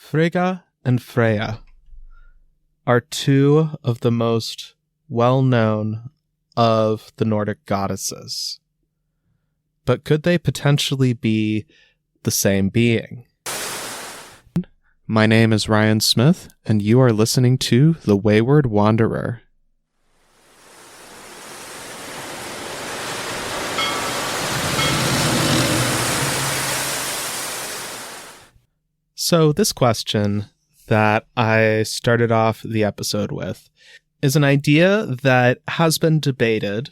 Frigga and Freya are two of the most well-known of the Nordic goddesses. But could they potentially be the same being? My name is Ryan Smith, and you are listening to The Wayward Wanderer. So this question that I started off the episode with is an idea that has been debated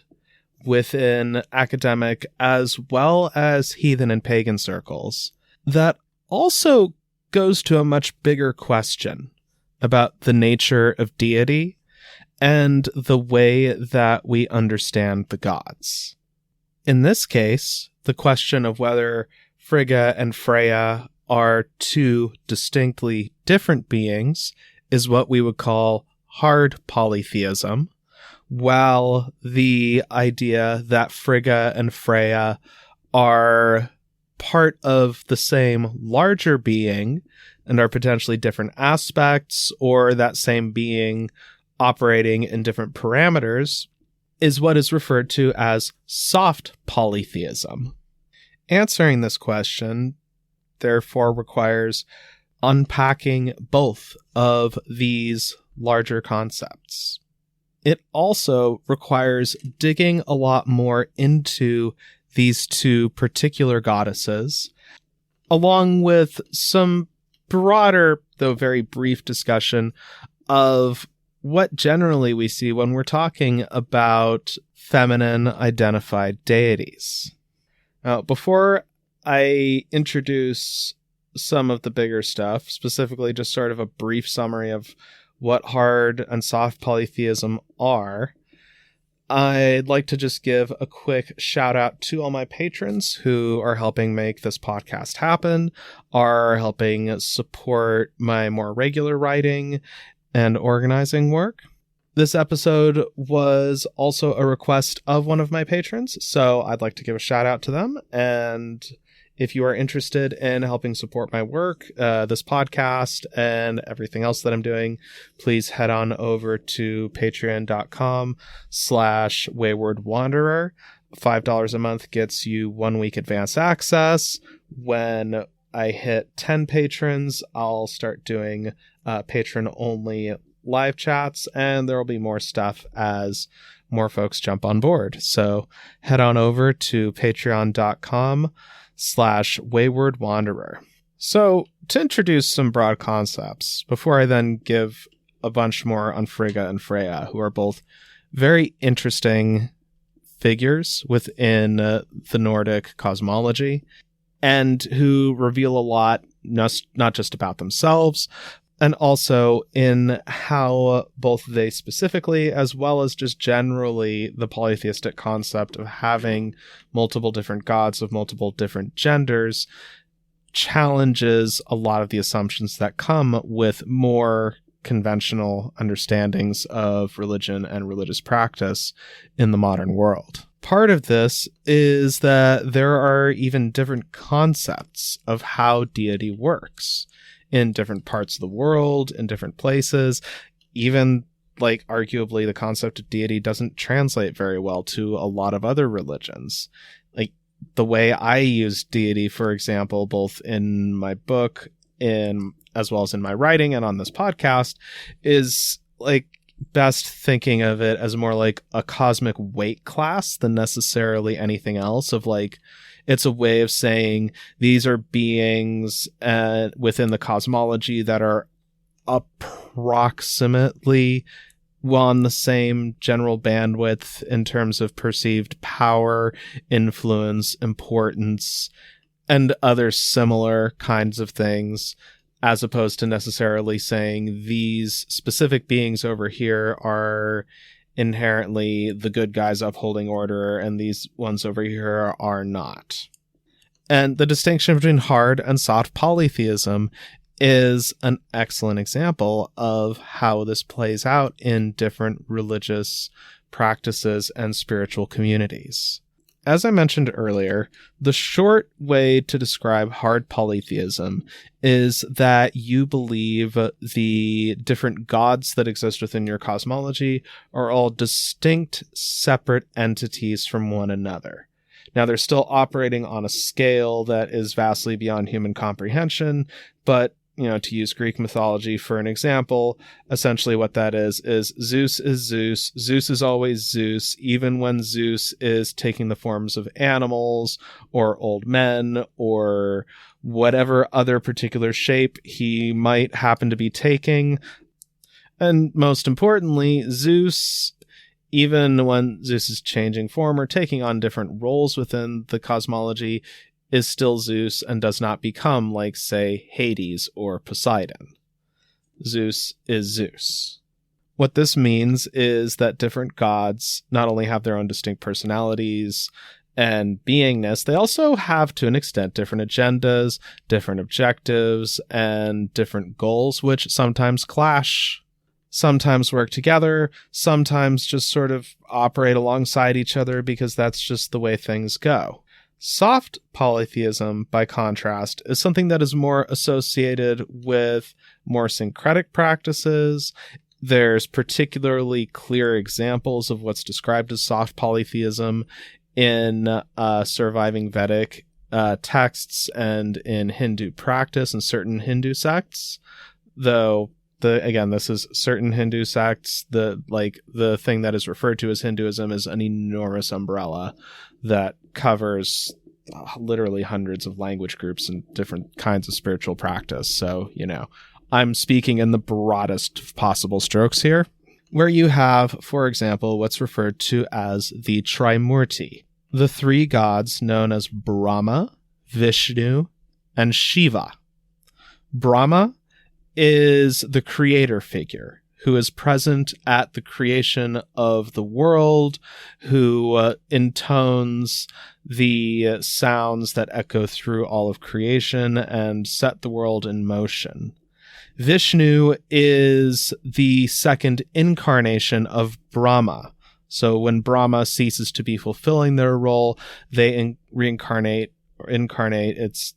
within academic as well as heathen and pagan circles that also goes to a much bigger question about the nature of deity and the way that we understand the gods. In this case, the question of whether Frigga and Freya are two distinctly different beings is what we would call hard polytheism, while the idea that Frigga and Freya are part of the same larger being and are potentially different aspects, or that same being operating in different parameters, is what is referred to as soft polytheism. Answering this question therefore requires unpacking both of these larger concepts. It also requires digging a lot more into these two particular goddesses, along with some broader, though very brief, discussion of what generally we see when we're talking about feminine identified deities. Now, before I introduce some of the bigger stuff, specifically just sort of a brief summary of what hard and soft polytheism are, I'd like to just give a quick shout out to all my patrons who are helping make this podcast happen, are helping support my more regular writing and organizing work. This episode was also a request of one of my patrons, so I'd like to give a shout out to them. And if you are interested in helping support my work, this podcast, and everything else that I'm doing, please head on over to patreon.com/waywardwanderer. $5 a month gets you 1 week advance access. When I hit 10 patrons, I'll start doing patron-only live chats, and there will be more stuff as more folks jump on board. So head on over to patreon.com/wayward wanderer. So to introduce some broad concepts, before I then give a bunch more on Frigga and Freya, who are both very interesting figures within the Nordic cosmology, and who reveal a lot, not just about themselves, and also in how both they specifically, as well as just generally the polytheistic concept of having multiple different gods of multiple different genders, challenges a lot of the assumptions that come with more conventional understandings of religion and religious practice in the modern world. Part of this is that there are even different concepts of how deity works in different parts of the world, in different places. Even, like, arguably the concept of deity doesn't translate very well to a lot of other religions. Like, the way I use deity, for example, both in my book, as well as in my writing and on this podcast, is, like, best thinking of it as more like a cosmic weight class than necessarily anything else. Of, like, it's a way of saying these are beings within the cosmology that are approximately on the same general bandwidth in terms of perceived power, influence, importance, and other similar kinds of things, as opposed to necessarily saying these specific beings over here are inherently the good guys upholding order and these ones over here are not. And the distinction between hard and soft polytheism is an excellent example of how this plays out in different religious practices and spiritual communities. as I mentioned earlier, the short way to describe hard polytheism is that you believe the different gods that exist within your cosmology are all distinct, separate entities from one another. Now, they're still operating on a scale that is vastly beyond human comprehension, but to use Greek mythology for an example, essentially what that is Zeus is Zeus. Zeus is always Zeus, even when Zeus is taking the forms of animals or old men or whatever other particular shape he might happen to be taking. And most importantly, Zeus, even when Zeus is changing form or taking on different roles within the cosmology, is still Zeus and does not become like, say, Hades or Poseidon. Zeus is Zeus. What this means is that different gods not only have their own distinct personalities and beingness, they also have, to an extent, different agendas, different objectives, and different goals, which sometimes clash, sometimes work together, sometimes just sort of operate alongside each other because that's just the way things go. Soft polytheism, by contrast, is something that is more associated with more syncretic practices. There's particularly clear examples of what's described as soft polytheism in surviving Vedic texts and in Hindu practice and certain Hindu sects. Though, this is certain Hindu sects. The thing that is referred to as Hinduism is an enormous umbrella that covers literally hundreds of language groups and different kinds of spiritual practice. So, I'm speaking in the broadest possible strokes here, where you have, for example, what's referred to as the Trimurti, the three gods known as Brahma, Vishnu, and Shiva. Brahma is the creator figure who is present at the creation of the world, who intones the sounds that echo through all of creation and set the world in motion. Vishnu is the second incarnation of Brahma. So when Brahma ceases to be fulfilling their role, they reincarnate or incarnate. It's,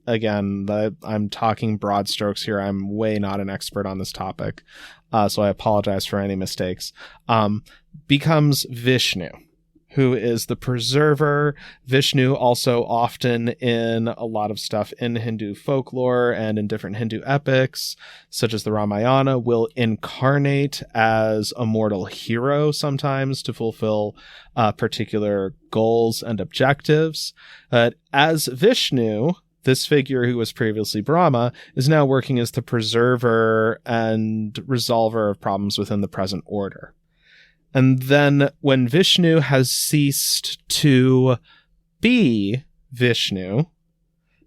again, I'm talking broad strokes here. I'm way not an expert on this topic. So I apologize for any mistakes, becomes Vishnu, who is the preserver. Vishnu also often in a lot of stuff in Hindu folklore and in different Hindu epics, such as the Ramayana, will incarnate as a mortal hero sometimes to fulfill particular goals and objectives. As Vishnu, this figure who was previously Brahma is now working as the preserver and resolver of problems within the present order. And then when Vishnu has ceased to be Vishnu,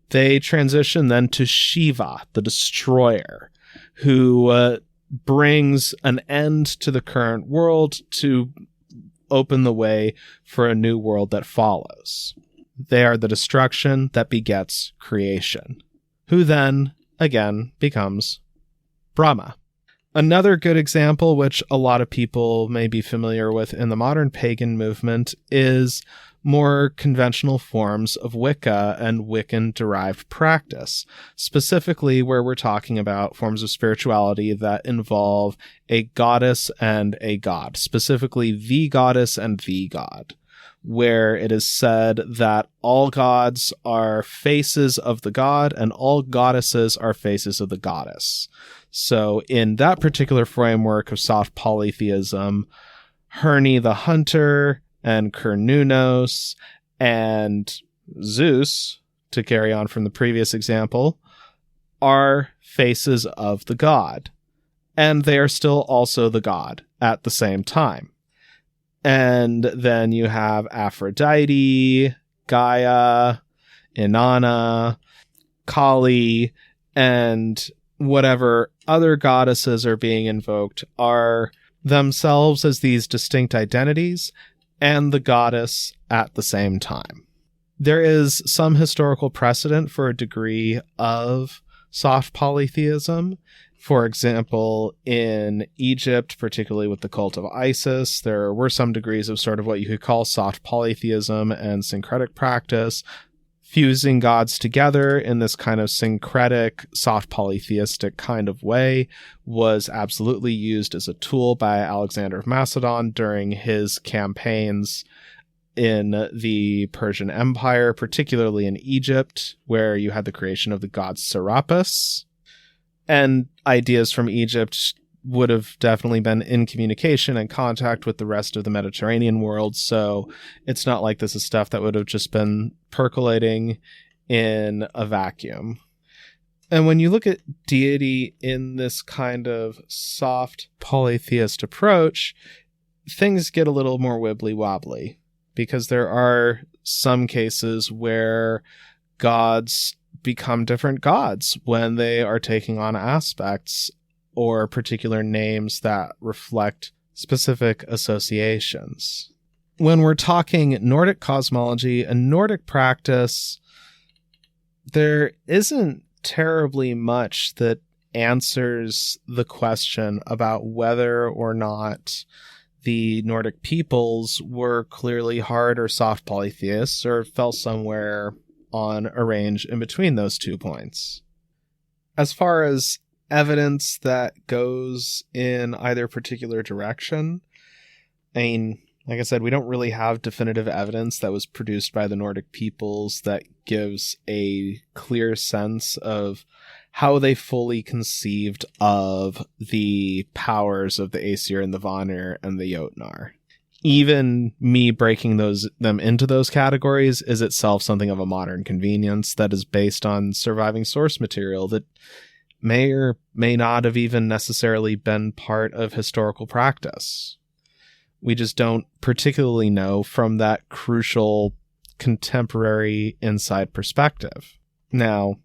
they transition then to Shiva, the destroyer, who brings an end to the current world to open the way for a new world that follows. They are the destruction that begets creation, who then, again, becomes Brahma. Another good example, which a lot of people may be familiar with in the modern pagan movement, is more conventional forms of Wicca and Wiccan-derived practice, specifically where we're talking about forms of spirituality that involve a goddess and a god, specifically the goddess and the god, where it is said that all gods are faces of the god and all goddesses are faces of the goddess. So in that particular framework of soft polytheism, Herni the hunter and Cernunnos and Zeus, to carry on from the previous example, are faces of the god. And they are still also the god at the same time. And then you have Aphrodite, Gaia, Inanna, Kali, and whatever other goddesses are being invoked are themselves as these distinct identities and the goddess at the same time. There is some historical precedent for a degree of soft polytheism. For example, in Egypt, particularly with the cult of Isis, there were some degrees of sort of what you could call soft polytheism and syncretic practice, fusing gods together in this kind of syncretic, soft polytheistic kind of way was absolutely used as a tool by Alexander of Macedon during his campaigns in the Persian Empire, particularly in Egypt, where you had the creation of the god Serapis. And ideas from Egypt would have definitely been in communication and contact with the rest of the Mediterranean world, so it's not like this is stuff that would have just been percolating in a vacuum. And when you look at deity in this kind of soft polytheist approach, things get a little more wibbly-wobbly, because there are some cases where gods become different gods when they are taking on aspects or particular names that reflect specific associations. When we're talking Nordic cosmology and Nordic practice, there isn't terribly much that answers the question about whether or not the Nordic peoples were clearly hard or soft polytheists or fell somewhere on a range in between those 2 points. As far as evidence that goes in either particular direction, I mean, like I said, we don't really have definitive evidence that was produced by the Nordic peoples that gives a clear sense of how they fully conceived of the powers of the Aesir and the Vanir and the Jotnar. Even me breaking them into those categories is itself something of a modern convenience that is based on surviving source material that may or may not have even necessarily been part of historical practice. We just don't particularly know from that crucial contemporary inside perspective. Now,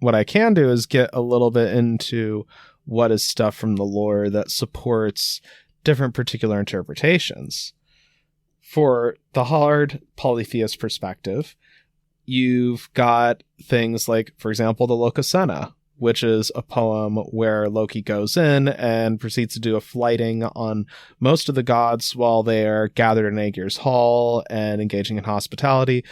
what I can do is get a little bit into what is stuff from the lore that supports different particular interpretations. For the hard polytheist perspective, you've got things like, for example, the Lokasenna, which is a poem where Loki goes in and proceeds to do a flighting on most of the gods while they are gathered in Aegir's Hall and engaging in hospitality.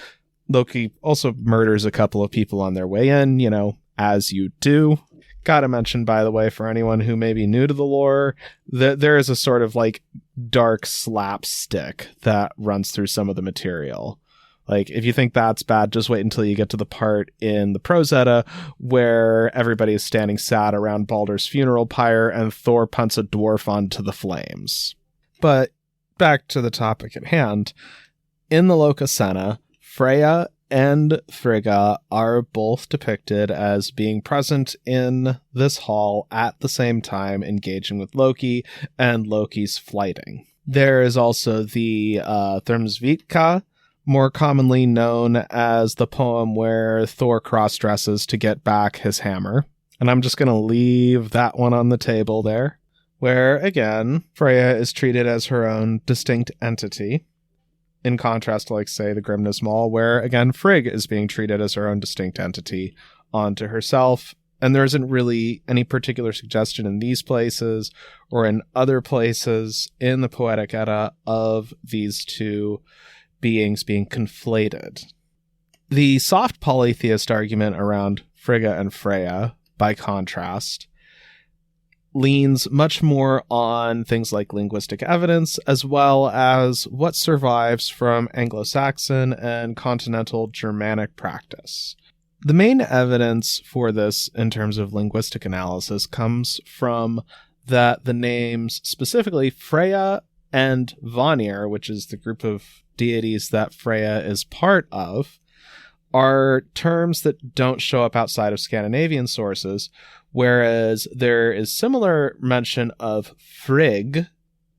Loki also murders a couple of people on their way in, as you do. Gotta mention, by the way, for anyone who may be new to the lore, that there is a sort of dark slapstick that runs through some of the material. If you think that's bad, just wait until you get to the part in the Prose Edda where everybody is standing sad around Baldur's funeral pyre and Thor punts a dwarf onto the flames. But back to the topic at hand. In the Lokasenna, Freya and Frigga are both depicted as being present in this hall at the same time, engaging with Loki and Loki's flighting. There is also the Thrymsvitka, more commonly known as the poem where Thor cross-dresses to get back his hammer. And I'm just going to leave that one on the table there, where, again, Freya is treated as her own distinct entity, in contrast to, say, the Grimness Mall, where, again, Frigg is being treated as her own distinct entity onto herself. And there isn't really any particular suggestion in these places or in other places in the Poetic Edda of these two beings being conflated. The soft polytheist argument around Frigga and Freya, by contrast, leans much more on things like linguistic evidence, as well as what survives from Anglo-Saxon and continental Germanic practice. The main evidence for this in terms of linguistic analysis comes from that the names, specifically Freya and Vanir, which is the group of deities that Freya is part of, are terms that don't show up outside of Scandinavian sources, whereas there is similar mention of Frigg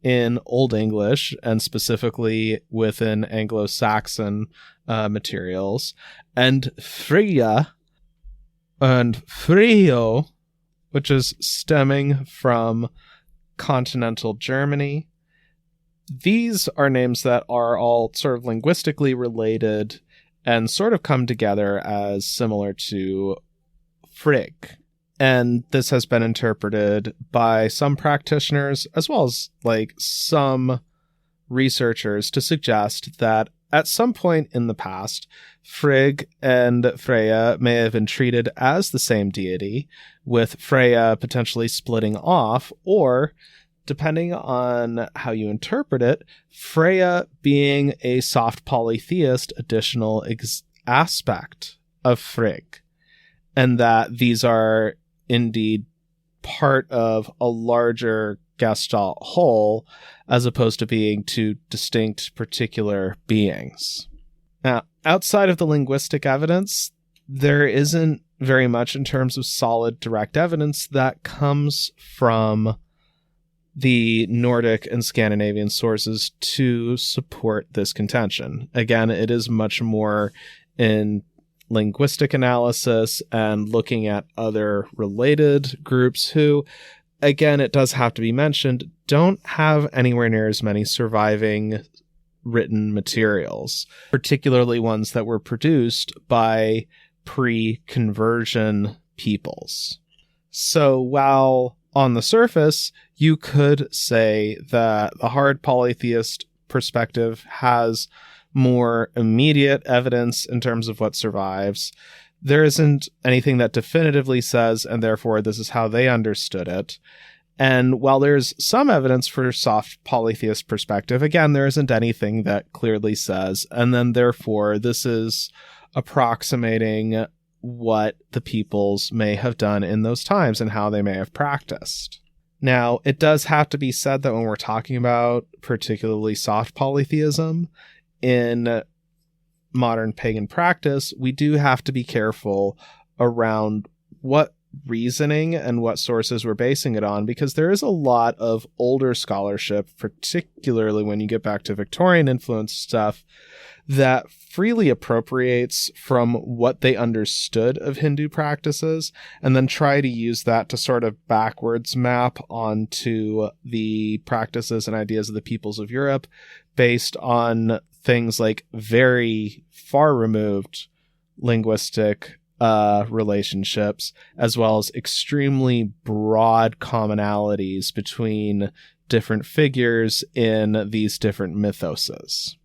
in Old English, and specifically within Anglo-Saxon materials, and Frigga and Frio, which is stemming from continental Germany. These are names that are all sort of linguistically related and sort of come together as similar to Frigg. And this has been interpreted by some practitioners as well as some researchers to suggest that at some point in the past, Frigg and Freya may have been treated as the same deity, with Freya potentially splitting off, or, depending on how you interpret it, Freya being a soft polytheist additional aspect of Frigg, and that these are indeed part of a larger Gestalt whole, as opposed to being two distinct particular beings. Now, outside of the linguistic evidence, there isn't very much in terms of solid direct evidence that comes from the Nordic and Scandinavian sources to support this contention. Again, it is much more in linguistic analysis and looking at other related groups who, again, it does have to be mentioned, don't have anywhere near as many surviving written materials, particularly ones that were produced by pre-conversion peoples. So while on the surface, you could say that the hard polytheist perspective has more immediate evidence in terms of what survives, there isn't anything that definitively says, and therefore this is how they understood it. And while there's some evidence for soft polytheist perspective, again, there isn't anything that clearly says, and then therefore this is approximating what the peoples may have done in those times and how they may have practiced. Now, it does have to be said that when we're talking about particularly soft polytheism in modern pagan practice, we do have to be careful around what reasoning and what sources we're basing it on, because there is a lot of older scholarship, particularly when you get back to Victorian influence stuff, that freely appropriates from what they understood of Hindu practices and then try to use that to sort of backwards map onto the practices and ideas of the peoples of Europe based on things like very far removed linguistic relationships, as well as extremely broad commonalities between different figures in these different mythoses.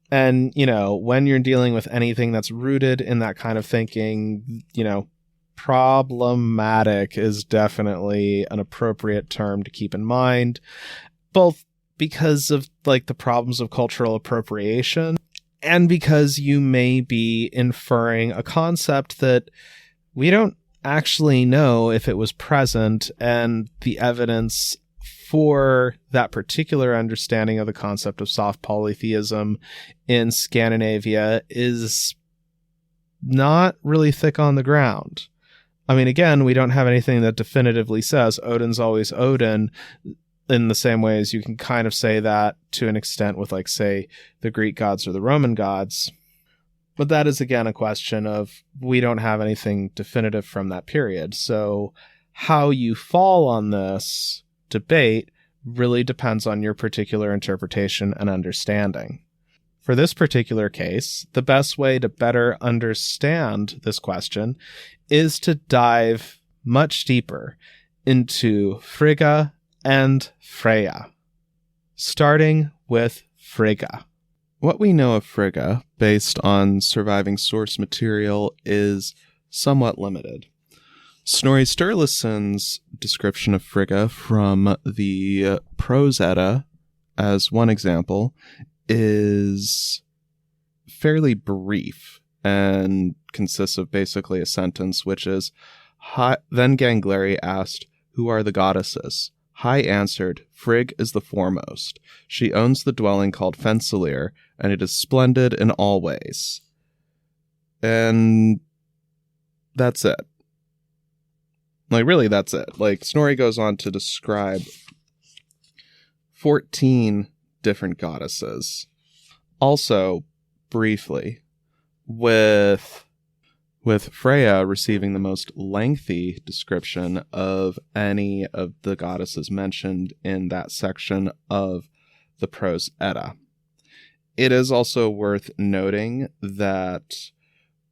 And, when you're dealing with anything that's rooted in that kind of thinking, problematic is definitely an appropriate term to keep in mind, both because of the problems of cultural appropriation and because you may be inferring a concept that we don't actually know if it was present, and the evidence for that particular understanding of the concept of soft polytheism in Scandinavia is not really thick on the ground. I mean, again, we don't have anything that definitively says Odin's always Odin, in the same way as you can kind of say that to an extent with, say, the Greek gods or the Roman gods. But that is, again, a question of we don't have anything definitive from that period. So how you fall on this debate really depends on your particular interpretation and understanding. For this particular case, the best way to better understand this question is to dive much deeper into Frigga and Freya, starting with Frigga. What we know of Frigga, based on surviving source material, is somewhat limited. Snorri Sturluson's description of Frigga from the Prose Edda, as one example, is fairly brief and consists of basically a sentence, which is, Then Gangleri asked, "Who are the goddesses?" High answered, "Frigg is the foremost. She owns the dwelling called Fensalir, and it is splendid in all ways." And that's it. Really, that's it. Snorri goes on to describe 14 different goddesses. Also, briefly, with Freya receiving the most lengthy description of any of the goddesses mentioned in that section of the Prose Edda. It is also worth noting that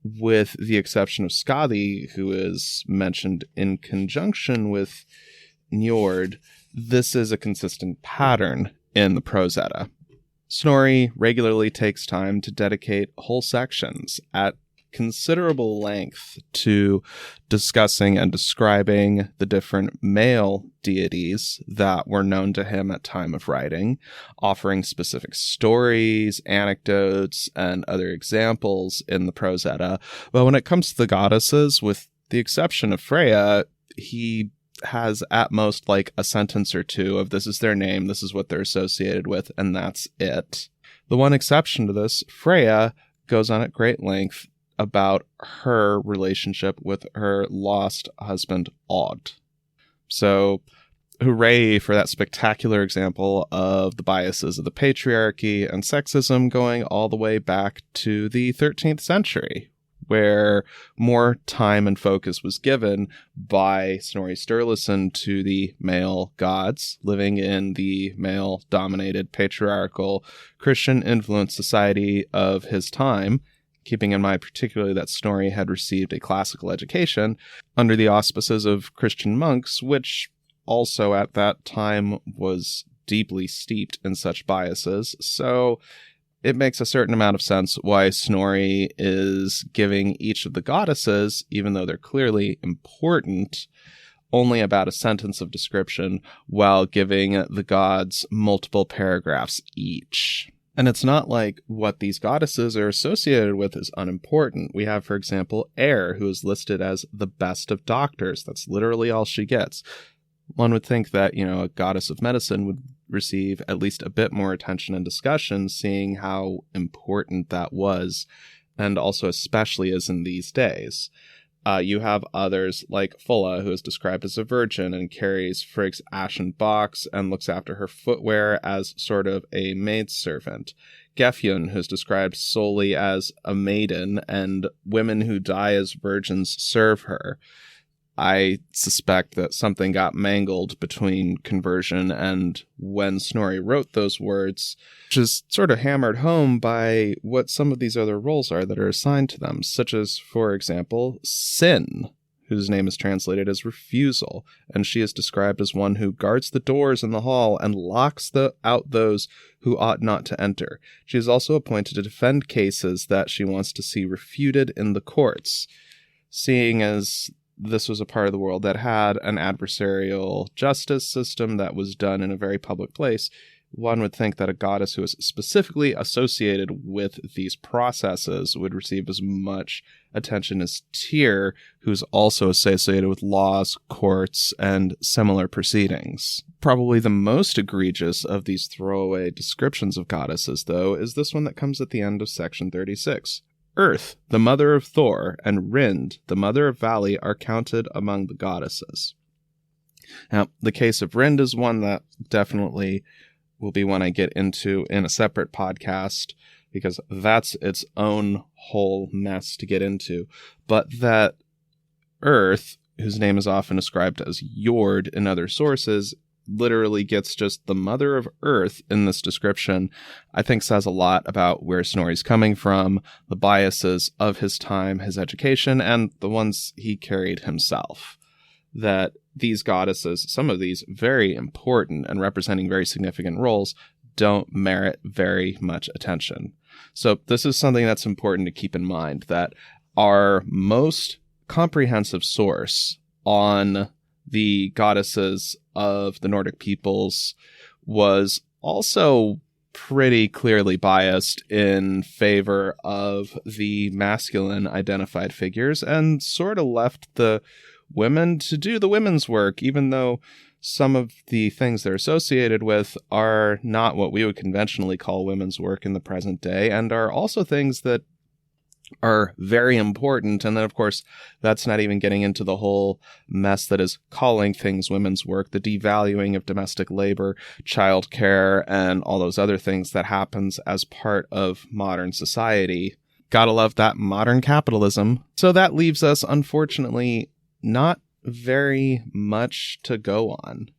with the exception of Skadi, who is mentioned in conjunction with Njord, this is a consistent pattern in the Prose Edda. Snorri regularly takes time to dedicate whole sections at considerable length to discussing and describing the different male deities that were known to him at time of writing, offering specific stories, anecdotes, and other examples in the Prose Edda. But when it comes to the goddesses, with the exception of Freya, he has at most like a sentence or two of this is their name, this is what they're associated with, and that's it. The one exception to this, Freya, goes on at great length about her relationship with her lost husband, Odd. So, hooray for that spectacular example of the biases of the patriarchy and sexism going all the way back to the 13th century, where more time and focus was given by Snorri Sturluson to the male gods living in the male-dominated patriarchal Christian-influenced society of his time, keeping in mind particularly that Snorri had received a classical education under the auspices of Christian monks, which also at that time was deeply steeped in such biases. So it makes a certain amount of sense why Snorri is giving each of the goddesses, even though they're clearly important, only about a sentence of description, while giving the gods multiple paragraphs each. And it's not like what these goddesses are associated with is unimportant. We have, for example, Air, who is listed as the best of doctors. That's literally all she gets. One would think that, a goddess of medicine would receive at least a bit more attention and discussion, seeing how important that was, and also especially as in these days. You have others like Fulla, who is described as a virgin and carries Frigg's ashen box and looks after her footwear as sort of a maidservant. Gefjun, who is described solely as a maiden, and women who die as virgins serve her. I suspect that something got mangled between conversion and when Snorri wrote those words, which is sort of hammered home by what some of these other roles are that are assigned to them, such as, for example, Sin, whose name is translated as refusal, and she is described as one who guards the doors in the hall and locks out those who ought not to enter. She is also appointed to defend cases that she wants to see refuted in the courts, seeing as this was a part of the world that had an adversarial justice system that was done in a very public place. One would think that a goddess who is specifically associated with these processes would receive as much attention as Tyr, who's also associated with laws, courts, and similar proceedings. Probably the most egregious of these throwaway descriptions of goddesses, though, is this one that comes at the end of section 36. Earth, the mother of Thor, and Rind, the mother of Vali, are counted among the goddesses. Now, the case of Rind is one that definitely will be one I get into in a separate podcast, because that's its own whole mess to get into. But that Earth, whose name is often ascribed as Njord in other sources, literally gets just the mother of Earth in this description, I think says a lot about where Snorri's coming from, the biases of his time, his education, and the ones he carried himself. That these goddesses, some of these very important and representing very significant roles, don't merit very much attention. So this is something that's important to keep in mind, that our most comprehensive source on the goddesses of the Nordic peoples was also pretty clearly biased in favor of the masculine identified figures and sort of left the women to do the women's work, even though some of the things they're associated with are not what we would conventionally call women's work in the present day, and are also things that are very important. And then, of course, that's not even getting into the whole mess that is calling things women's work, the devaluing of domestic labor, childcare, and all those other things that happens as part of modern society. Gotta love that modern capitalism. So that leaves us, unfortunately, not very much to go on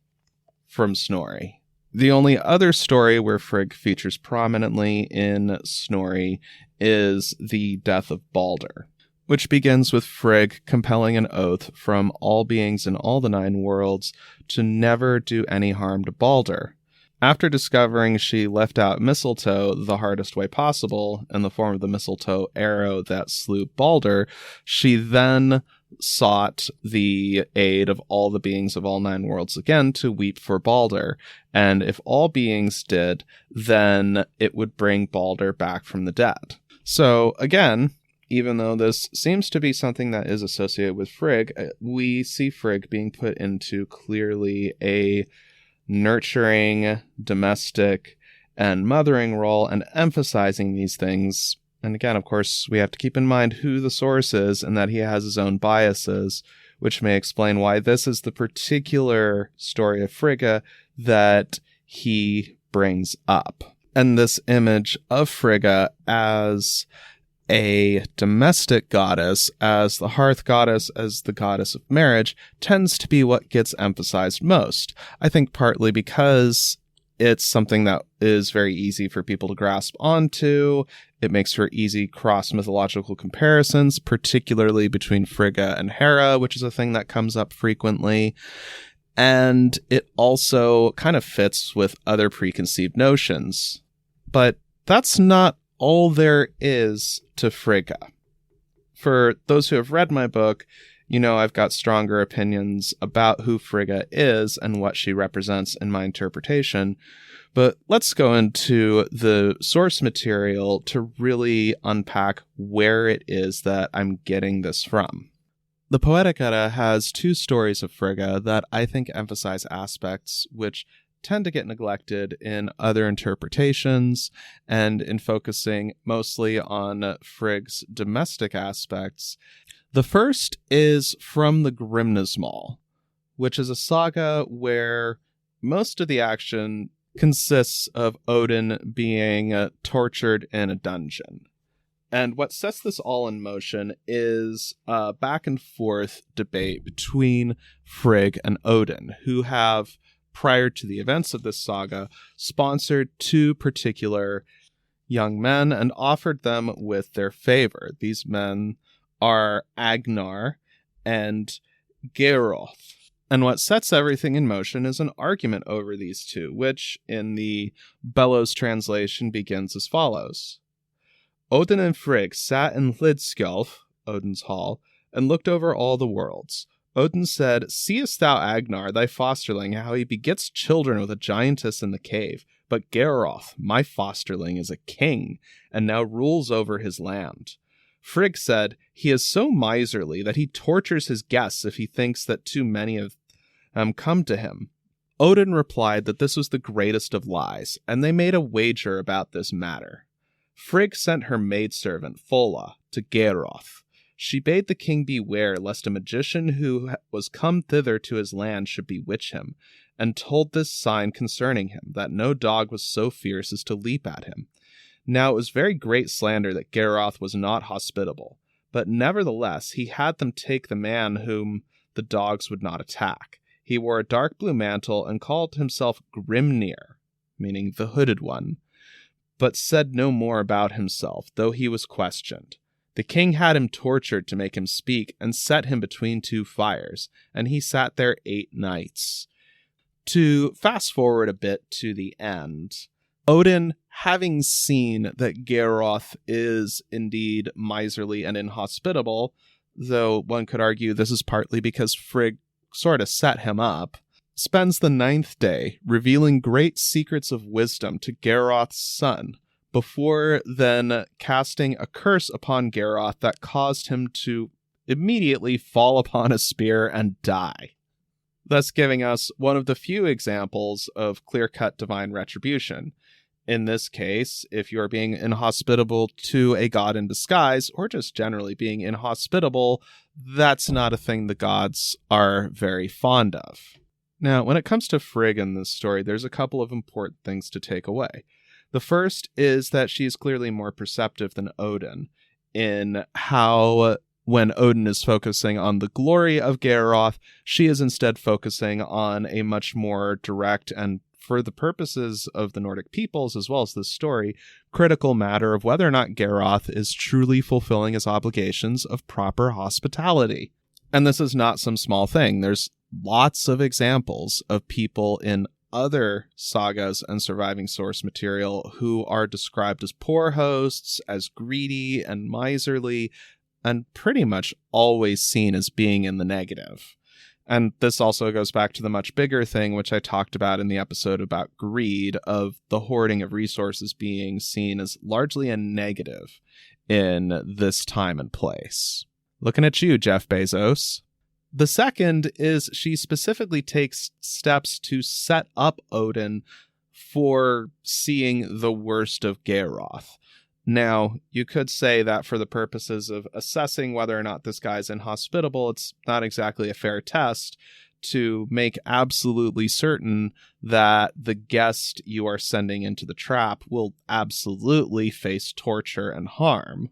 from Snorri. The only other story where Frigg features prominently in Snorri is the death of Balder. which begins with Frigg compelling an oath from all beings in all the 9 worlds to never do any harm to Balder. After discovering she left out mistletoe the hardest way possible, in the form of the mistletoe arrow that slew Balder, she then sought the aid of all the beings of all 9 worlds again to weep for Balder. And if all beings did, then it would bring Balder back from the dead. So again, even though this seems to be something that is associated with Frigg, we see Frigg being put into clearly a nurturing, domestic, and mothering role, and emphasizing these things. And again, of course, we have to keep in mind who the source is and that he has his own biases, which may explain why this is the particular story of Frigga that he brings up. And this image of Frigga as a domestic goddess, as the hearth goddess, as the goddess of marriage, tends to be what gets emphasized most. I think partly because it's something that is very easy for people to grasp onto. It makes for easy cross-mythological comparisons, particularly between Frigga and Hera, which is a thing that comes up frequently. And it also kind of fits with other preconceived notions. But that's not all there is to Frigga. For those who have read my book, you know I've got stronger opinions about who Frigga is and what she represents in my interpretation. But let's go into the source material to really unpack where it is that I'm getting this from. The Poetic Edda has 2 stories of Frigga that I think emphasize aspects which tend to get neglected in other interpretations, and in focusing mostly on Frigg's domestic aspects. The first is from the Grimnismal, which is a saga where most of the action consists of Odin being tortured in a dungeon. And what sets this all in motion is a back and forth debate between Frigg and Odin, who have, prior to the events of this saga, sponsored 2 particular young men and offered them with their favor. These men are Agnar and Geirroth. And what sets everything in motion is an argument over these 2, which, in the Bellows translation, begins as follows. Odin and Frigg sat in Hlidskjalf, Odin's hall, and looked over all the worlds. Odin said, "Seest thou Agnar, thy fosterling, how he begets children with a giantess in the cave? But Geirroth, my fosterling, is a king, and now rules over his land." Frigg said, "He is so miserly that he tortures his guests if he thinks that too many of them come to him." Odin replied that this was the greatest of lies, and they made a wager about this matter. Frigg sent her maidservant, Fola, to Geirroth. She bade the king beware lest a magician who was come thither to his land should bewitch him, and told this sign concerning him, that no dog was so fierce as to leap at him. Now it was very great slander that Geirroth was not hospitable, but nevertheless he had them take the man whom the dogs would not attack. He wore a dark blue mantle and called himself Grimnir, meaning the hooded one, but said no more about himself, though he was questioned. The king had him tortured to make him speak, and set him between 2 fires, and he sat there 8 nights. To fast forward a bit to the end, Odin, having seen that Geirroth is indeed miserly and inhospitable, though one could argue this is partly because Frigg sort of set him up, spends the 9th day revealing great secrets of wisdom to Geirroth's son, before then casting a curse upon Geirroth that caused him to immediately fall upon a spear and die, thus giving us one of the few examples of clear-cut divine retribution. In this case, if you're being inhospitable to a god in disguise, or just generally being inhospitable, that's not a thing the gods are very fond of. Now, when it comes to Frigg in this story, there's a couple of important things to take away. The first is that she is clearly more perceptive than Odin in how, when Odin is focusing on the glory of Geirroth, she is instead focusing on a much more direct and for the purposes of the Nordic peoples, as well as this story, critical matter of whether or not Geroth is truly fulfilling his obligations of proper hospitality. And this is not some small thing. There's lots of examples of people in other sagas and surviving source material who are described as poor hosts, as greedy and miserly, and pretty much always seen as being in the negative. And this also goes back to the much bigger thing, which I talked about in the episode about greed, of the hoarding of resources being seen as largely a negative in this time and place. Looking at you, Jeff Bezos. The second is she specifically takes steps to set up Odin for seeing the worst of Geroth. Now, you could say that for the purposes of assessing whether or not this guy's inhospitable, it's not exactly a fair test to make absolutely certain that the guest you are sending into the trap will absolutely face torture and harm.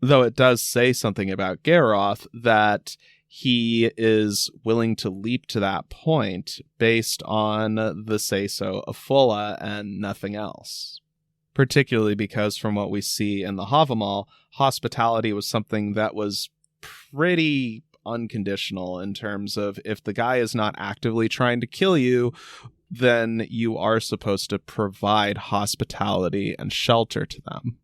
Though it does say something about Geroth that he is willing to leap to that point based on the say-so of Fulla and nothing else. Particularly because from what we see in the Havamal, hospitality was something that was pretty unconditional in terms of if the guy is not actively trying to kill you, then you are supposed to provide hospitality and shelter to them.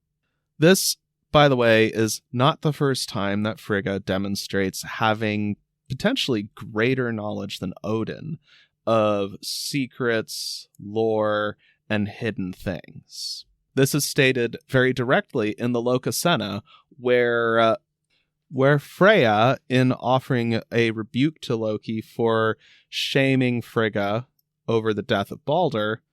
This, by the way, is not the first time that Frigga demonstrates having potentially greater knowledge than Odin of secrets, lore, and hidden things. This is stated very directly in the Lokasena, where Freya, in offering a rebuke to Loki for shaming Frigga over the death of Balder,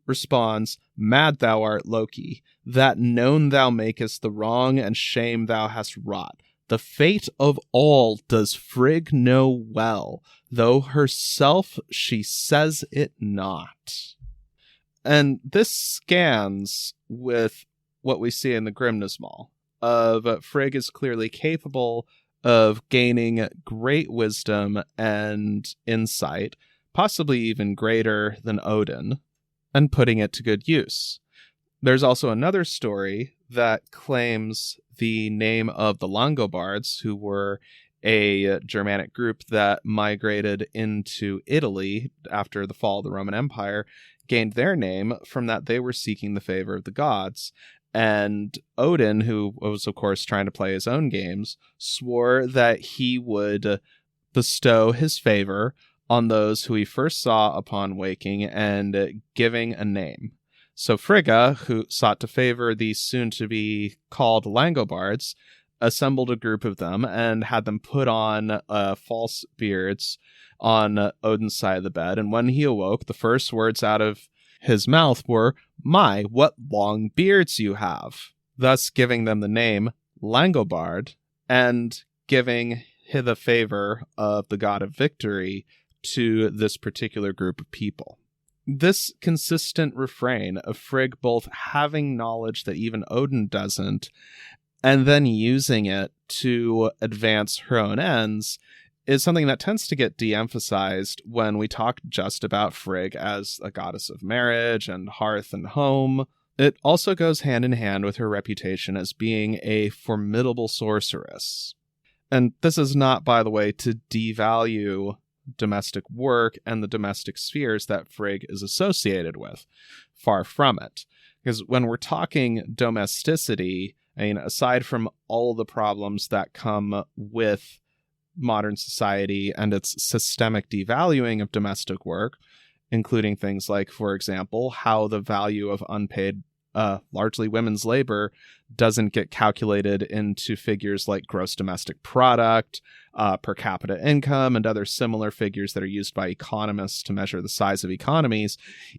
responds, "Mad thou art, Loki, that known thou makest the wrong and shame thou hast wrought. The fate of all does Frigg know well, though herself she says it not." And this scans with what we see in the Grimnismal, of Frigg is clearly capable of gaining great wisdom and insight, possibly even greater than Odin, and putting it to good use. There's also another story that claims the name of the Langobards, who were a Germanic group that migrated into Italy after the fall of the Roman Empire, gained their name from that they were seeking the favor of the gods. And Odin, who was, of course, trying to play his own games, swore that he would bestow his favor on those who he first saw upon waking and giving a name. So Frigga, who sought to favor these soon-to-be called Langobards, assembled a group of them and had them put on false beards on Odin's side of the bed. And when he awoke, the first words out of his mouth were, "My, what long beards you have!" Thus giving them the name Langobard and giving the favor of the god of victory to this particular group of people. This consistent refrain of Frigg both having knowledge that even Odin doesn't, and then using it to advance her own ends, is something that tends to get de-emphasized when we talk just about Frigg as a goddess of marriage and hearth and home. It also goes hand in hand with her reputation as being a formidable sorceress. And this is not, by the way, to devalue domestic work and the domestic spheres that Frigg is associated with. Far from it. Because when we're talking domesticity, I mean, aside from all the problems that come with modern society and its systemic devaluing of domestic work, including things like, for example, how the value of unpaid, largely women's labor doesn't get calculated into figures like gross domestic product, per capita income, and other similar figures that are used by economists to measure the size of economies,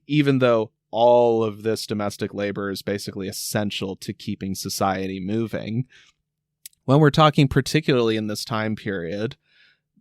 even though all of this domestic labor is basically essential to keeping society moving. When we're talking particularly in this time period,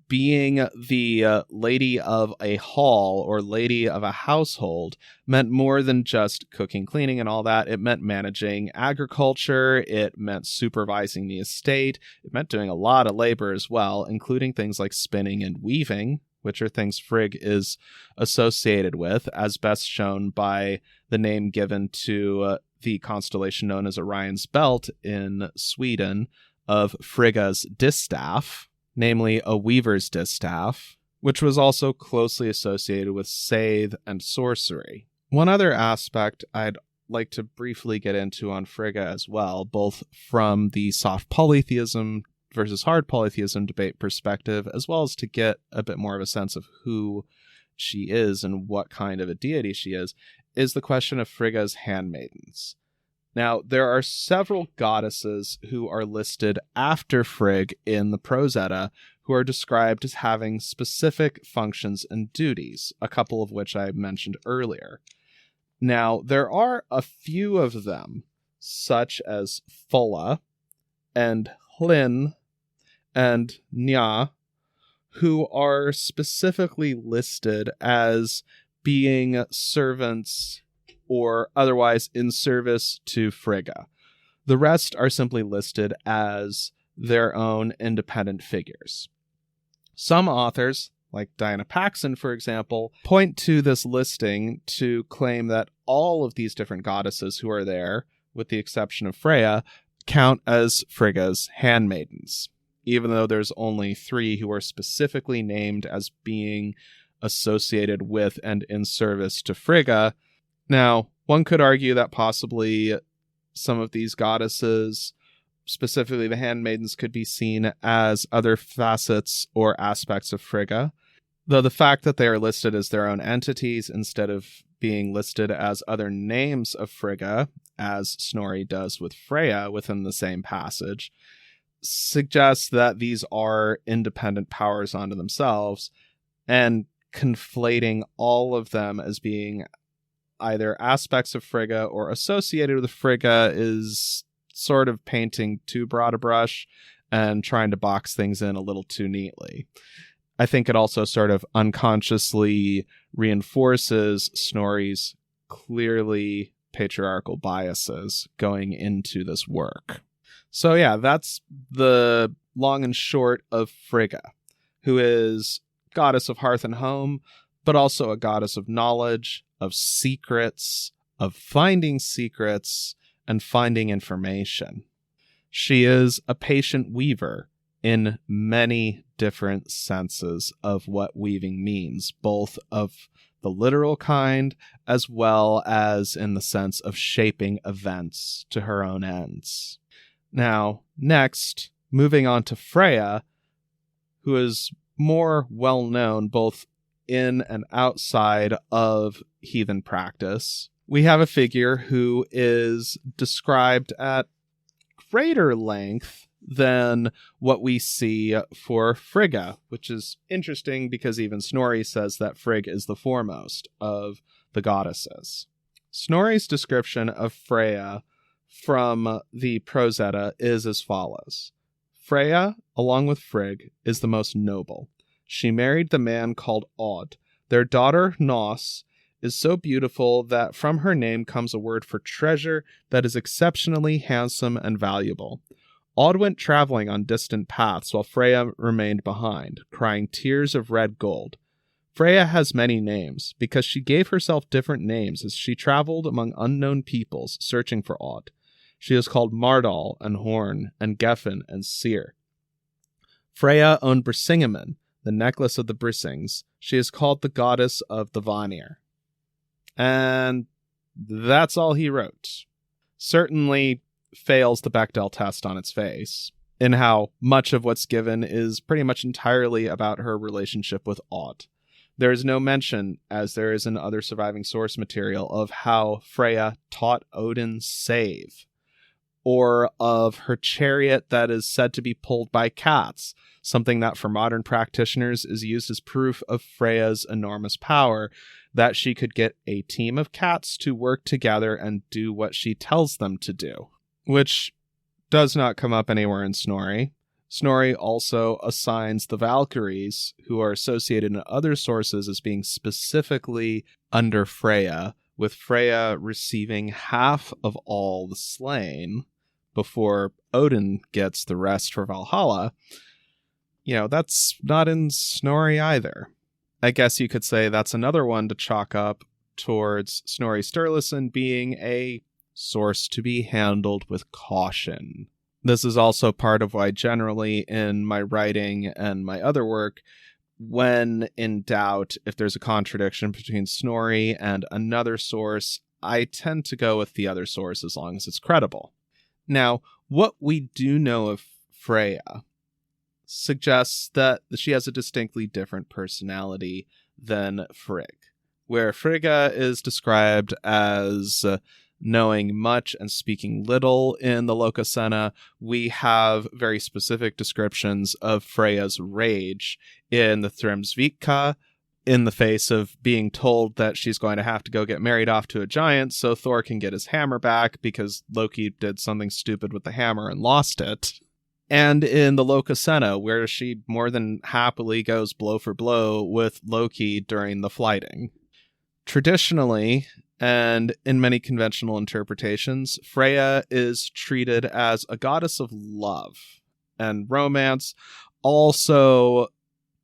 being the lady of a hall or lady of a household meant more than just cooking, cleaning, and all that. It meant managing agriculture. It meant supervising the estate. It meant doing a lot of labor as well, including things like spinning and weaving. which are things Frigg is associated with, as best shown by the name given to the constellation known as Orion's Belt in Sweden of Frigga's distaff, namely a weaver's distaff, which was also closely associated with Scythe and sorcery. One other aspect I'd like to briefly get into on Frigga as well, both from the soft polytheism versus hard polytheism debate perspective, as well as to get a bit more of a sense of who she is and what kind of a deity she is the question of Frigga's handmaidens. Now, there are several goddesses who are listed after Frigg in the Prose Edda who are described as having specific functions and duties, a couple of which I mentioned earlier. Now, there are a few of them, such as Fulla and Hlyn and Nya, who are specifically listed as being servants or otherwise in service to Frigga. The rest are simply listed as their own independent figures. Some authors, like Diana Paxson, for example, point to this listing to claim that all of these different goddesses who are there, with the exception of Freya, count as Frigga's handmaidens, even though there's only 3 who are specifically named as being associated with and in service to Frigga. Now, one could argue that possibly some of these goddesses, specifically the handmaidens, could be seen as other facets or aspects of Frigga, though the fact that they are listed as their own entities instead of being listed as other names of Frigga, as Snorri does with Freya within the same passage, suggests that these are independent powers unto themselves, and conflating all of them as being either aspects of Frigga or associated with Frigga is sort of painting too broad a brush and trying to box things in a little too neatly. I think it also sort of unconsciously reinforces Snorri's clearly patriarchal biases going into this work. So yeah, that's the long and short of Frigga, who is goddess of hearth and home, but also a goddess of knowledge, of secrets, of finding secrets, and finding information. She is a patient weaver in many different senses of what weaving means, both of the literal kind as well as in the sense of shaping events to her own ends. Now, next, moving on to Freya, who is more well known both in and outside of heathen practice, we have a figure who is described at greater length than what we see for Frigga, which is interesting because even Snorri says that Frigg is the foremost of the goddesses. Snorri's description of Freya from the Prose Edda is as follows. Freya, along with Frigg, is the most noble. She married the man called Odd. Their daughter, Hnoss, is so beautiful that from her name comes a word for treasure that is exceptionally handsome and valuable. Odd went traveling on distant paths while Freya remained behind, crying tears of red gold. Freya has many names, because she gave herself different names as she traveled among unknown peoples searching for Odd. She is called Mardal and Horn and Geffen and Seer. Freya owned Brisingamen, the necklace of the Brisings. She is called the goddess of the Vanir. And that's all he wrote. Certainly fails the Bechdel test on its face, in how much of what's given is pretty much entirely about her relationship with Odd. There is no mention, as there is in other surviving source material, of how Freya taught Odin save, or of her chariot that is said to be pulled by cats, something that for modern practitioners is used as proof of Freya's enormous power, that she could get a team of cats to work together and do what she tells them to do, which does not come up anywhere in Snorri. Snorri also assigns the Valkyries, who are associated in other sources as being specifically under Freya, with Freya receiving half of all the slain before Odin gets the rest for Valhalla. You know, that's not in Snorri either. I guess you could say that's another one to chalk up towards Snorri Sturluson being a source to be handled with caution. This is also part of why generally in my writing and my other work, when in doubt, if there's a contradiction between Snorri and another source, I tend to go with the other source as long as it's credible. Now, what we do know of Freya suggests that she has a distinctly different personality than Frigg, where Frigga is described as knowing much and speaking little in the Lokasenna. We have very specific descriptions of Freya's rage in the Thrymsvika, in the face of being told that she's going to have to go get married off to a giant so Thor can get his hammer back because Loki did something stupid with the hammer and lost it. And in the Lokasenna, where she more than happily goes blow for blow with Loki during the flighting. Traditionally, and in many conventional interpretations, Freya is treated as a goddess of love and romance, also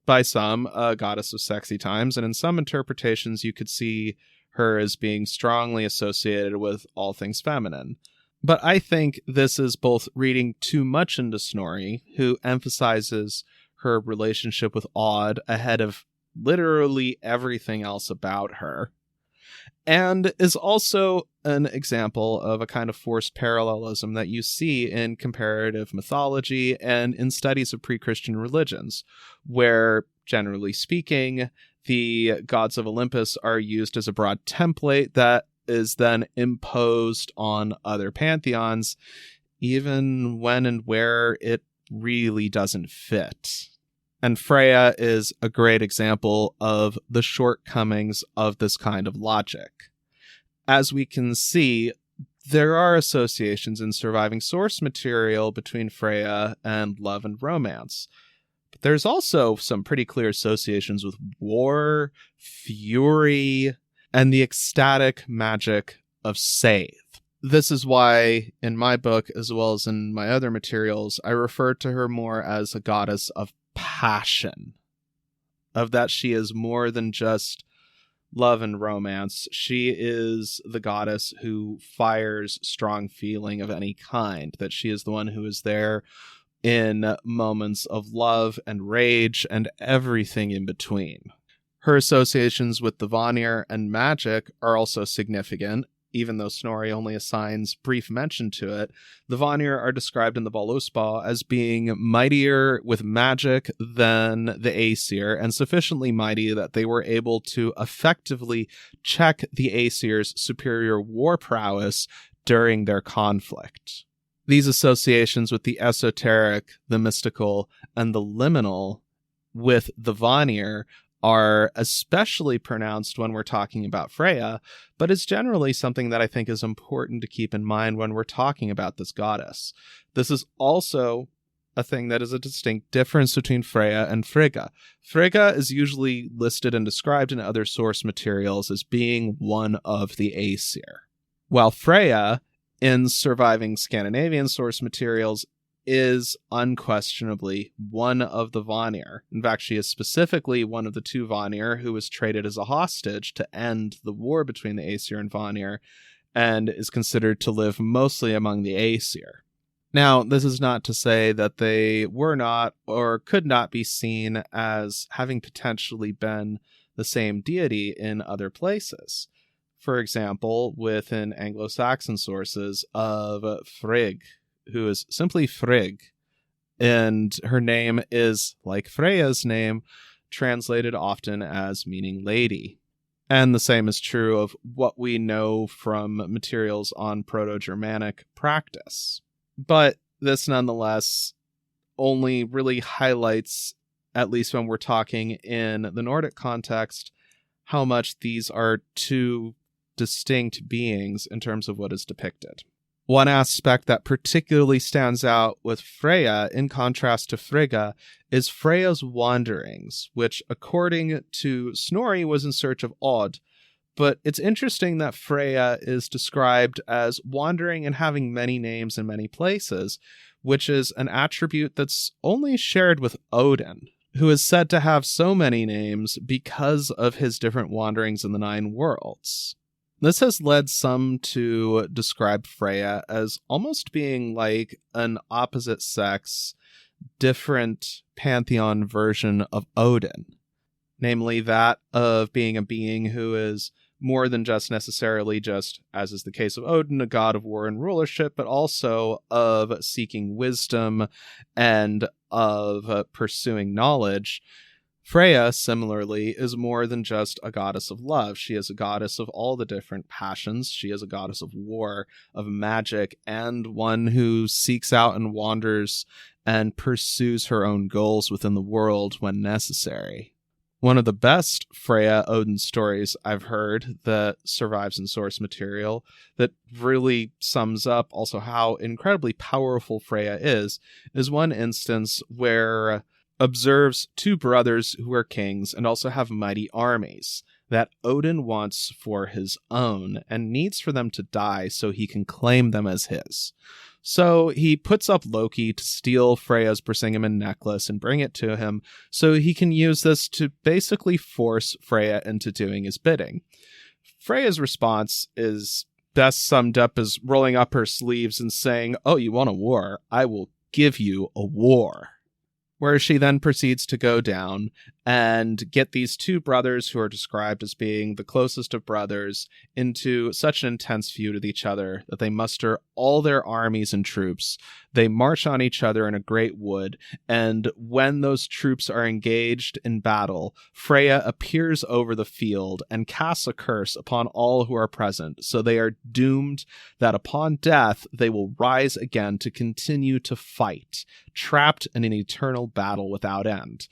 by some a goddess of sexy times, and in some interpretations you could see her as being strongly associated with all things feminine. But I think this is both reading too much into Snorri, who emphasizes her relationship with Odd ahead of literally everything else about her, and is also an example of a kind of forced parallelism that you see in comparative mythology and in studies of pre-Christian religions, where, generally speaking, the gods of Olympus are used as a broad template that is then imposed on other pantheons, even when and where it really doesn't fit. And Freya is a great example of the shortcomings of this kind of logic. As we can see, there are associations in surviving source material between Freya and love and romance. But there's also some pretty clear associations with war, fury, and the ecstatic magic of Scythe. This is why, in my book, as well as in my other materials, I refer to her more as a goddess of passion, of that she is more than just love and romance. She is the goddess who fires strong feeling of any kind, that she is the one who is there in moments of love and rage and everything in between. Her associations with the Vanir and magic are also significant. Even though Snorri only assigns brief mention to it, the Vanir are described in the Völuspá as being mightier with magic than the Aesir, and sufficiently mighty that they were able to effectively check the Aesir's superior war prowess during their conflict. These associations with the esoteric, the mystical, and the liminal with the Vanir are especially pronounced when we're talking about Freya, but it's generally something that I think is important to keep in mind when we're talking about this goddess. This is also a thing that is a distinct difference between Freya and Frigga. Frigga is usually listed and described in other source materials as being one of the Aesir, while Freya, in surviving Scandinavian source materials, is unquestionably one of the Vanir. In fact, she is specifically one of the two Vanir who was traded as a hostage to end the war between the Aesir and Vanir, and is considered to live mostly among the Aesir. Now, this is not to say that they were not or could not be seen as having potentially been the same deity in other places. For example, within Anglo-Saxon sources of Frigg, who is simply Frigg, and her name is, like Freya's name, translated often as meaning lady. And the same is true of what we know from materials on Proto-Germanic practice. But this nonetheless only really highlights, at least when we're talking in the Nordic context, how much these are two distinct beings in terms of what is depicted. One aspect that particularly stands out with Freya, in contrast to Frigga, is Freya's wanderings, which, according to Snorri, was in search of Odd. But it's interesting that Freya is described as wandering and having many names in many places, which is an attribute that's only shared with Odin, who is said to have so many names because of his different wanderings in the 9 worlds. This has led some to describe Freya as almost being like an opposite sex, different pantheon version of Odin, namely that of being a being who is more than just necessarily just, as is the case of Odin, a god of war and rulership, but also of seeking wisdom and of pursuing knowledge. Freya, similarly, is more than just a goddess of love. She is a goddess of all the different passions. She is a goddess of war, of magic, and one who seeks out and wanders and pursues her own goals within the world when necessary. One of the best Freya Odin stories I've heard that survives in source material that really sums up also how incredibly powerful Freya is one instance where observes 2 brothers who are kings and also have mighty armies that Odin wants for his own and needs for them to die so he can claim them as his. So he puts up Loki to steal Freya's Brisingamen necklace and bring it to him so he can use this to basically force Freya into doing his bidding. Freya's response is best summed up as rolling up her sleeves and saying, "Oh, you want a war? I will give you a war." Where she then proceeds to go down and get these 2 brothers who are described as being the closest of brothers into such an intense feud with each other that they muster all their armies and troops. They march on each other in a great wood, and when those troops are engaged in battle, Freya appears over the field and casts a curse upon all who are present, so they are doomed that upon death they will rise again to continue to fight, trapped in an eternal battle without end.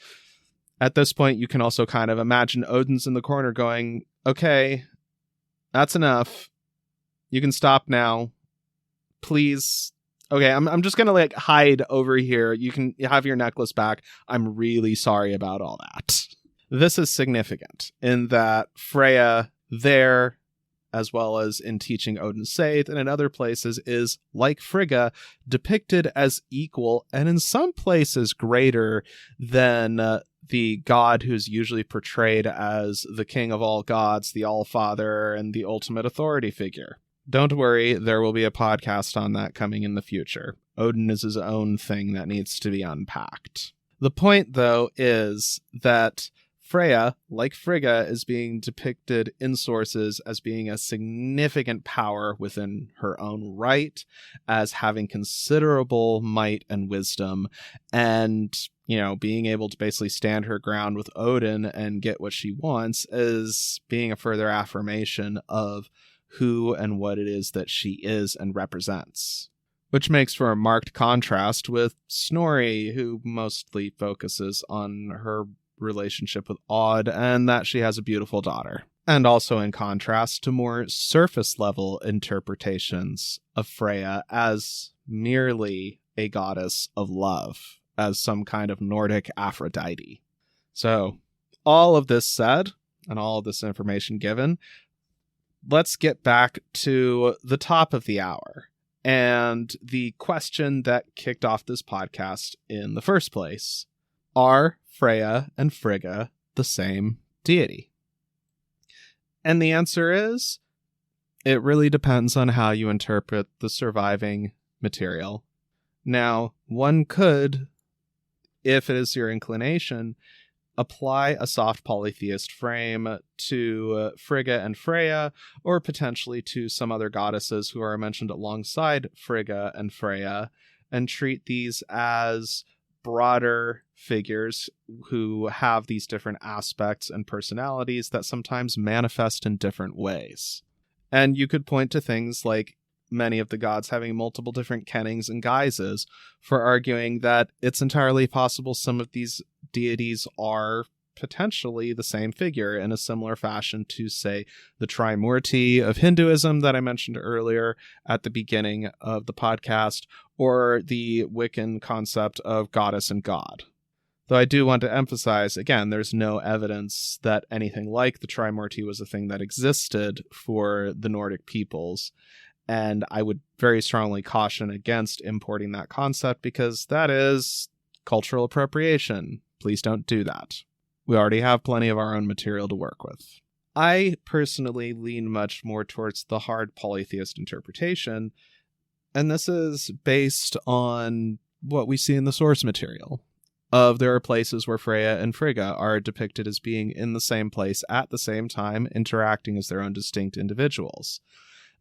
At this point, you can also kind of imagine Odin's in the corner going, "Okay, that's enough. You can stop now. Please. Okay, I'm just gonna hide over here. You can have your necklace back. I'm really sorry about all that." This is significant in that Freya there, as well as in teaching Odin's Scythe and in other places, is, like Frigga, depicted as equal and in some places greater than the god who's usually portrayed as the king of all gods, the all-father, and the ultimate authority figure. Don't worry, there will be a podcast on that coming in the future. Odin is his own thing that needs to be unpacked. The point, though, is that Freya, like Frigga, is being depicted in sources as being a significant power within her own right, as having considerable might and wisdom, and, being able to basically stand her ground with Odin and get what she wants as being a further affirmation of who and what it is that she is and represents. Which makes for a marked contrast with Snorri, who mostly focuses on her relationship with Odd and that she has a beautiful daughter. And also in contrast to more surface level interpretations of Freya as merely a goddess of love, as some kind of Nordic Aphrodite. So, all of this said, and all of this information given, let's get back to the top of the hour and the question that kicked off this podcast in the first place. Are Freya and Frigga the same deity? And the answer is, it really depends on how you interpret the surviving material. Now, one could, if it is your inclination, apply a soft polytheist frame to Frigga and Freya, or potentially to some other goddesses who are mentioned alongside Frigga and Freya, and treat these as broader figures who have these different aspects and personalities that sometimes manifest in different ways. And you could point to things like many of the gods having multiple different kennings and guises for arguing that it's entirely possible some of these deities are potentially the same figure in a similar fashion to, say, the Trimurti of Hinduism that I mentioned earlier at the beginning of the podcast, or the Wiccan concept of goddess and god. Though I do want to emphasize, again, there's no evidence that anything like the Trimurti was a thing that existed for the Nordic peoples, and I would very strongly caution against importing that concept because that is cultural appropriation. Please don't do that. We already have plenty of our own material to work with. I personally lean much more towards the hard polytheist interpretation, and this is based on what we see in the source material. There are places where Freya and Frigga are depicted as being in the same place at the same time, interacting as their own distinct individuals.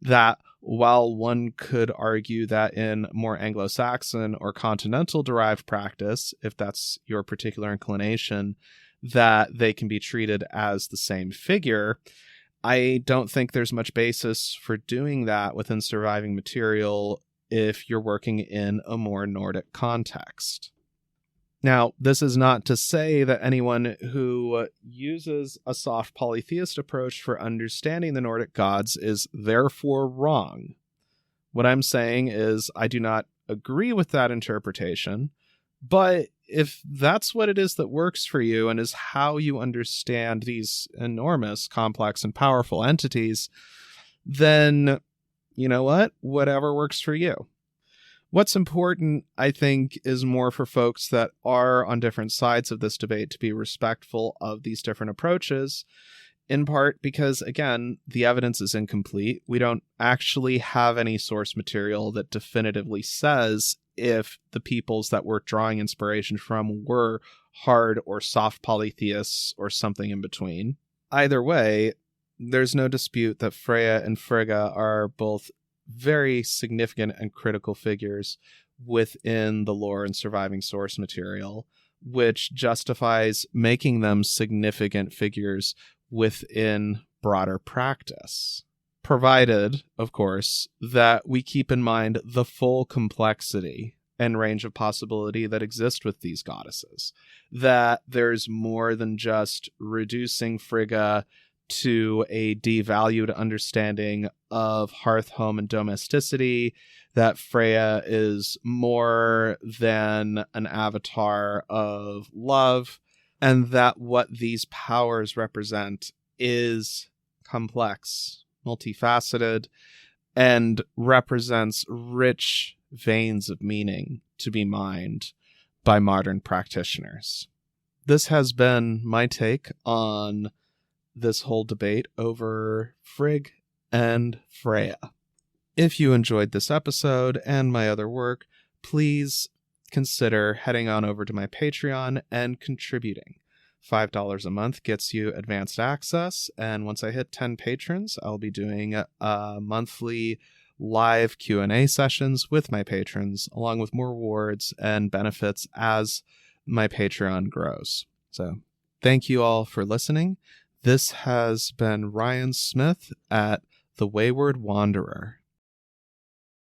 That while one could argue that in more Anglo-Saxon or continental derived practice, if that's your particular inclination, that they can be treated as the same figure, I don't think there's much basis for doing that within surviving material if you're working in a more Nordic context. Now, this is not to say that anyone who uses a soft polytheist approach for understanding the Nordic gods is therefore wrong. What I'm saying is I do not agree with that interpretation, but if that's what it is that works for you and is how you understand these enormous, complex, and powerful entities, then you know what? Whatever works for you. What's important, I think, is more for folks that are on different sides of this debate to be respectful of these different approaches, in part because, again, the evidence is incomplete. We don't actually have any source material that definitively says if the peoples that we're drawing inspiration from were hard or soft polytheists or something in between. Either way, there's no dispute that Freya and Frigga are both very significant and critical figures within the lore and surviving source material, which justifies making them significant figures within broader practice. Provided, of course, that we keep in mind the full complexity and range of possibility that exist with these goddesses. That there's more than just reducing Frigga to a devalued understanding of hearth, home, and domesticity, that Freya is more than an avatar of love, and that what these powers represent is complex, multifaceted, and represents rich veins of meaning to be mined by modern practitioners. This has been my take on this whole debate over Frigg and Freya. If you enjoyed this episode and my other work, please consider heading on over to my Patreon and contributing. $5 a month gets you advanced access, and once I hit 10 patrons, I'll be doing monthly live Q&A sessions with my patrons, along with more rewards and benefits as my Patreon grows. So, thank you all for listening. This has been Ryan Smith at The Wayward Wanderer.